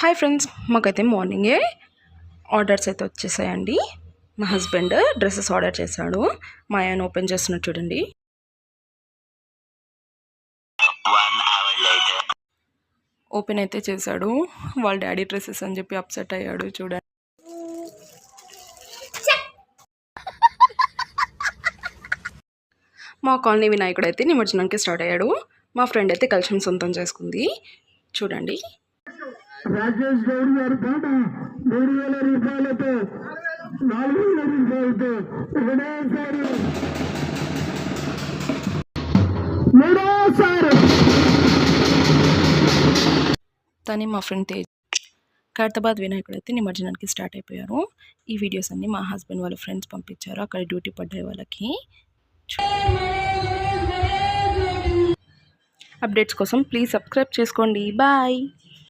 Hi friends, మాకైతే మార్నింగే orders అయితే వచ్చేసాయండి. మా హస్బెండ్ డ్రెస్సెస్ ఆర్డర్ చేశాడు. మా ఆయన ఓపెన్ చేస్తున్నట్టు చూడండి. ఓపెన్ అయితే చేశాడు. వాళ్ళ డాడీ డ్రెస్సెస్ అని చెప్పి అప్సెట్ అయ్యాడు చూడండి. మా కాలనీ వినాయకుడు అయితే నిమజ్జనానికి స్టార్ట్ అయ్యాడు. మా ఫ్రెండ్ అయితే కలెక్షన్ సొంతం చేసుకుంది చూడండి. రాకేష్ గౌడ్ గారి పాట 3,000 రూపాయలతో 4,000 రూపాయలతో మూడోసారి తని మా ఫ్రెండ్ తేజ్. ఖైరతాబాద్ వినాయకుడు అయితే నిమజ్జనానికి స్టార్ట్ అయిపోయారు. ఈ వీడియోస్ అన్ని మా హస్బెండ్ వాళ్ళ ఫ్రెండ్స్ పంపించారు. అక్కడ డ్యూటీ పడ్డాయి వాళ్ళకి. అప్డేట్స్ కోసం ప్లీజ్ సబ్స్క్రైబ్ చేసుకోండి. బాయ్.